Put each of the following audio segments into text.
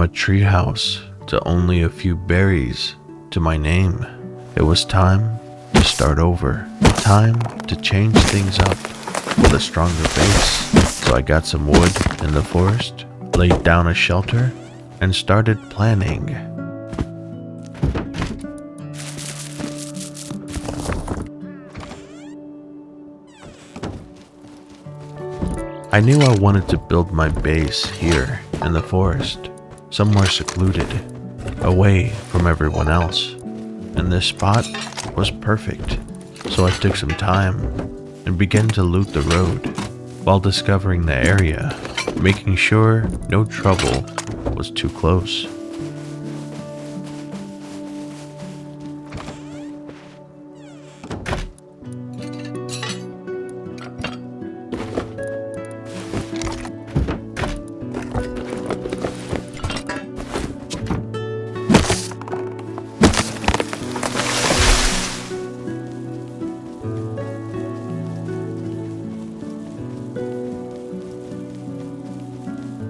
from a treehouse to only a few berries to my name. It was time to start over. Time to change things up with a stronger base. So I got some wood in the forest, laid down a shelter, and started planning. I knew I wanted to build my base here in the forest, somewhere secluded, away from everyone else. And this spot was perfect. So I took some time and began to loot the road while discovering the area, making sure no trouble was too close.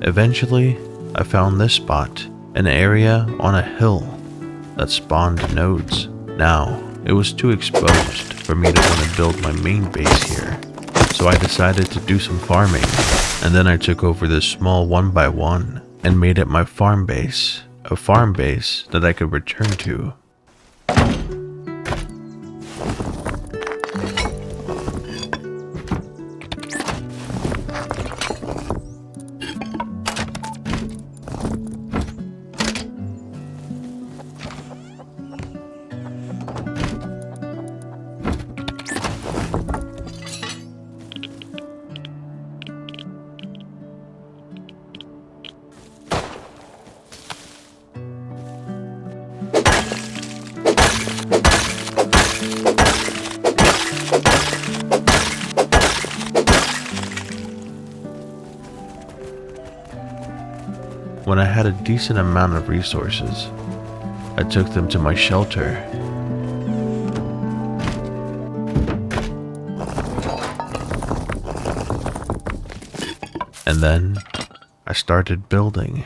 Eventually, I found this spot, an area on a hill that spawned nodes. Now, it was too exposed for me to want to build my main base here, so I decided to do some farming, and then I took over this small 1x1 and made it my farm base, a farm base that I could return to. When I had a decent amount of resources, I took them to my shelter. And then I started building.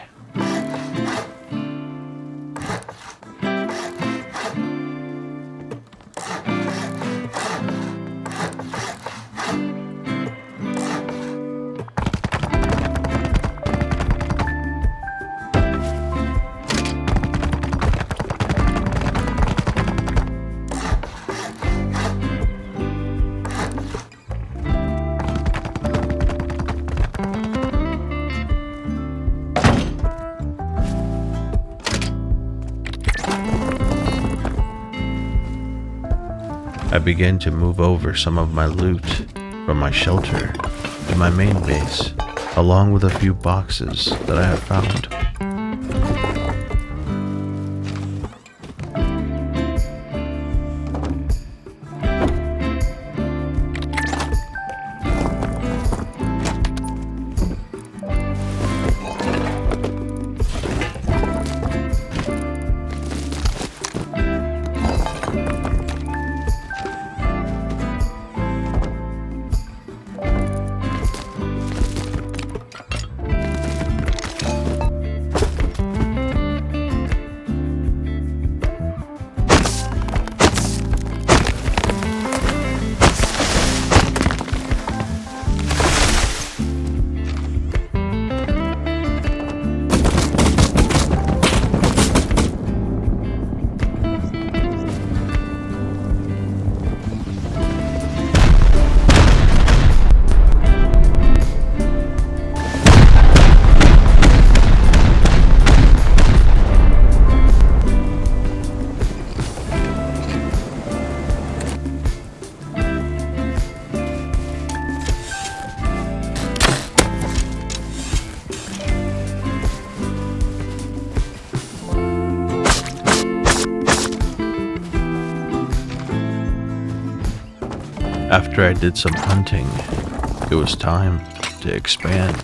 I began to move over some of my loot from my shelter to my main base, along with a few boxes that I have found. After I did some hunting, it was time to expand.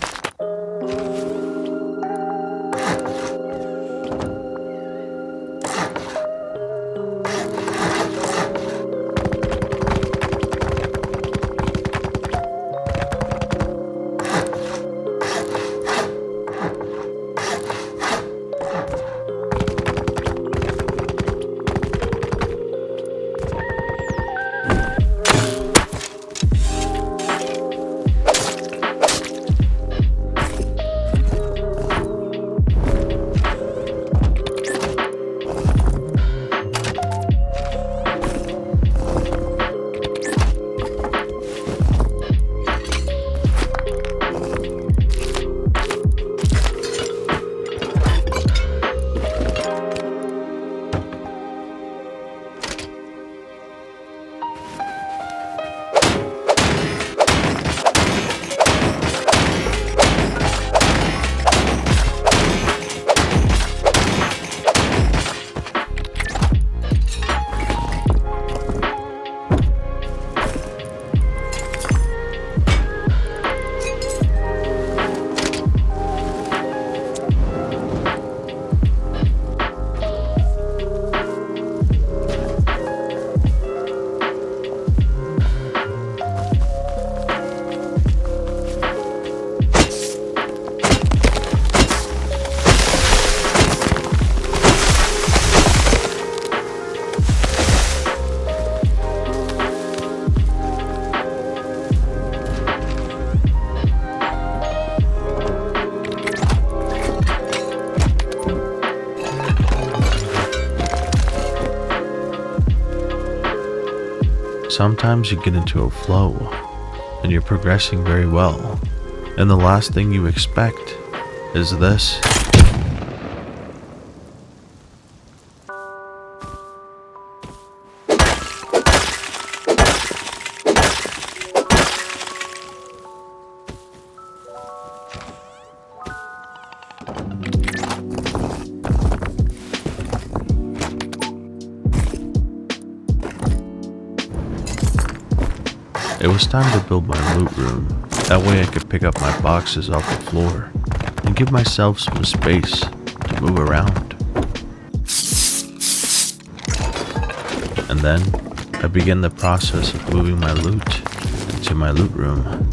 Sometimes you get into a flow, and you're progressing very well, and the last thing you expect is this. It was time to build my loot room. That way I could pick up my boxes off the floor and give myself some space to move around. And then I began the process of moving my loot into my loot room.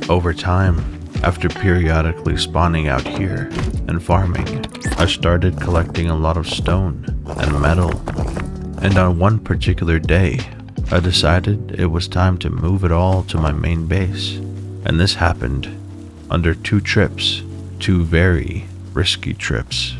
Over time, after periodically spawning out here and farming, I started collecting a lot of stone and metal, and on one particular day, I decided it was time to move it all to my main base, and this happened under 2 trips, 2 very risky trips.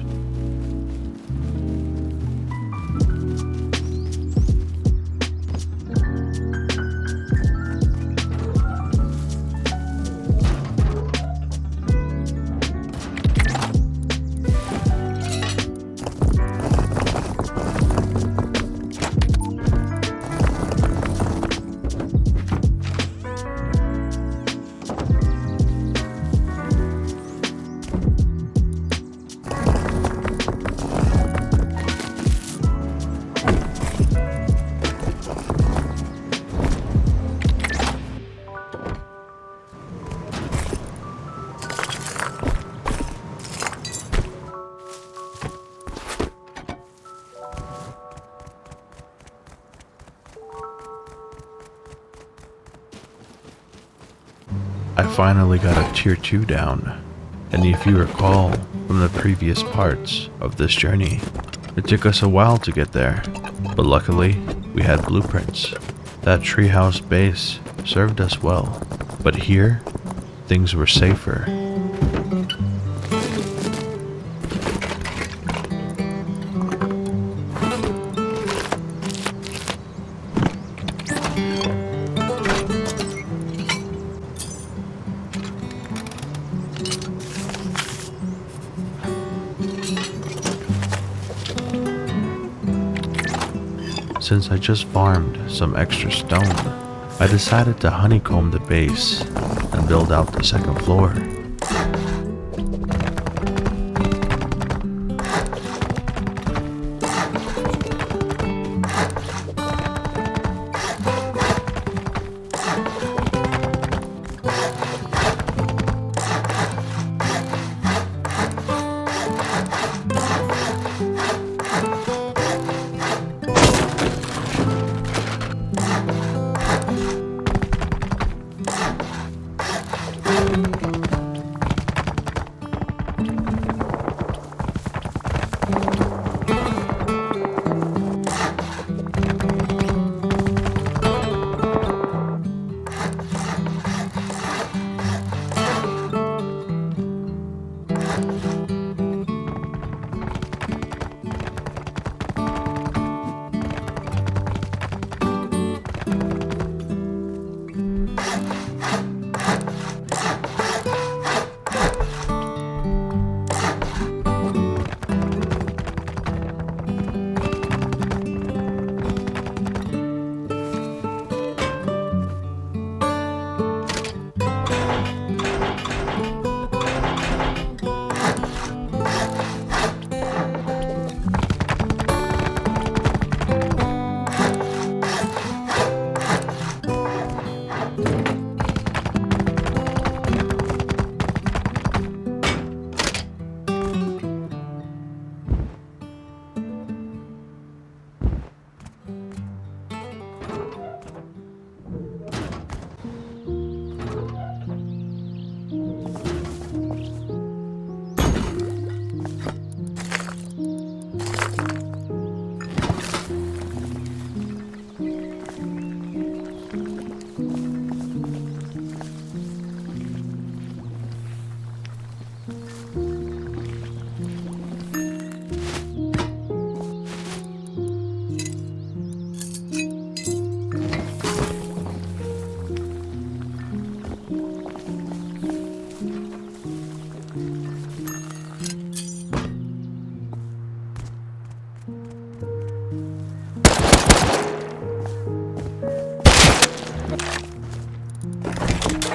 I finally got a tier 2 down, and if you recall from the previous parts of this journey, it took us a while to get there, but luckily we had blueprints. That treehouse base served us well, but here things were safer. Since I just farmed some extra stone, I decided to honeycomb the base and build out the second floor.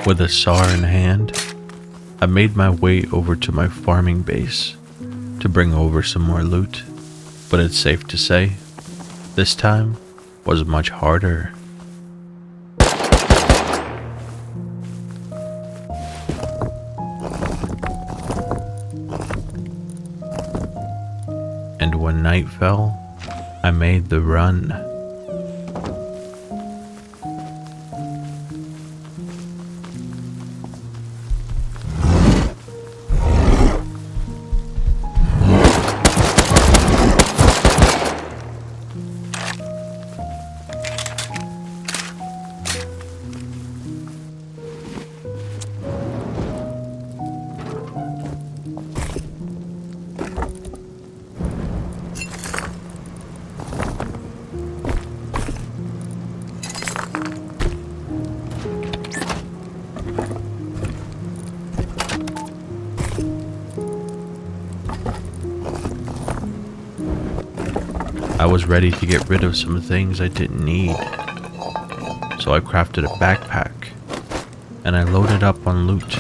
With a saw in hand, I made my way over to my farming base to bring over some more loot, but it's safe to say, this time was much harder. And when night fell, I made the run. I was ready to get rid of some things I didn't need, so I crafted a backpack and I loaded up on loot.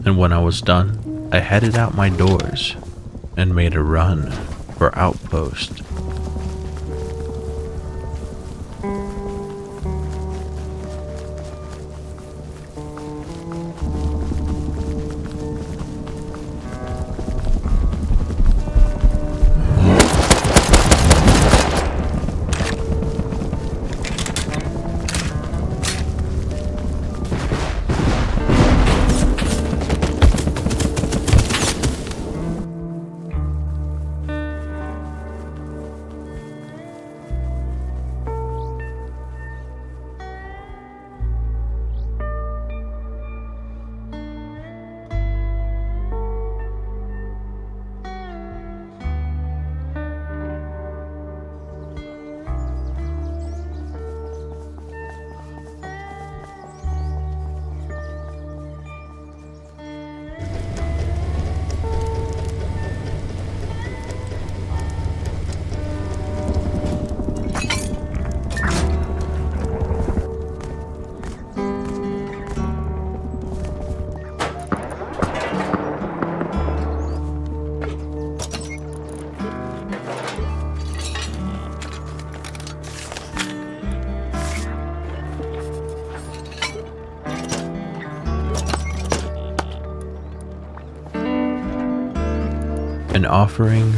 And when I was done, I headed out my doors and made a run for Outpost. An offering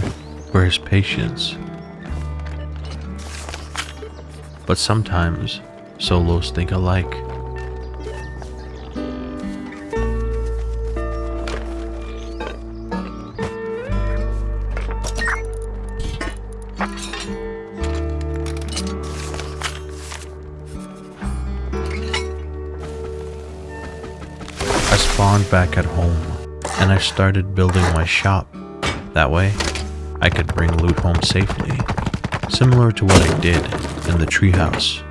for his patience. But sometimes solos think alike. I spawned back at home and I started building my shop. That way, I could bring loot home safely, similar to what I did in the treehouse.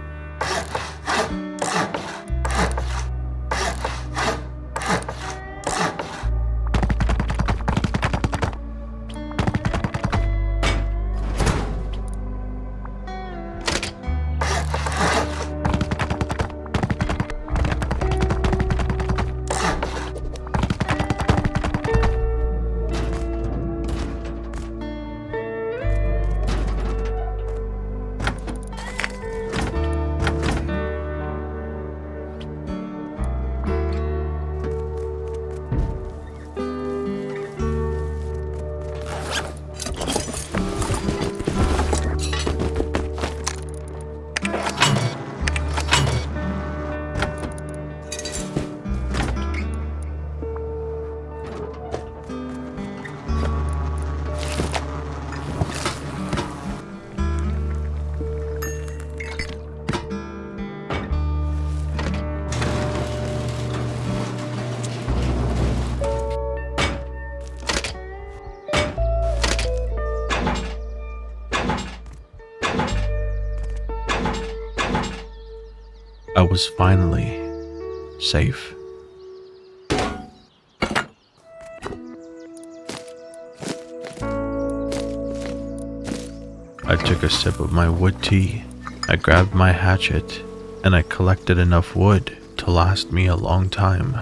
I was finally safe. I took a sip of my wood tea. I grabbed my hatchet and I collected enough wood to last me a long time.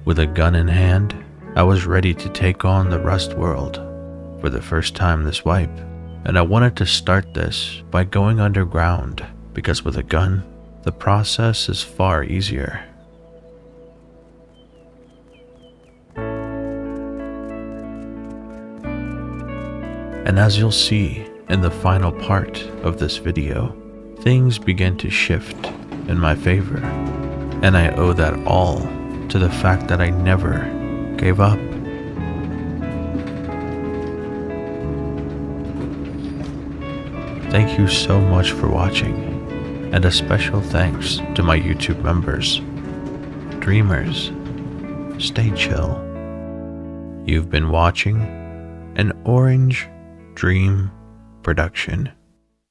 With a gun in hand, I was ready to take on the Rust world for the first time this wipe, and I wanted to start this by going underground because with a gun, the process is far easier. And as you'll see in the final part of this video, things begin to shift in my favor, and I owe that all to the fact that I never gave up. Thank you so much for watching, and a special thanks to my YouTube members. Dreamers, stay chill. You've been watching an Orange Dream production.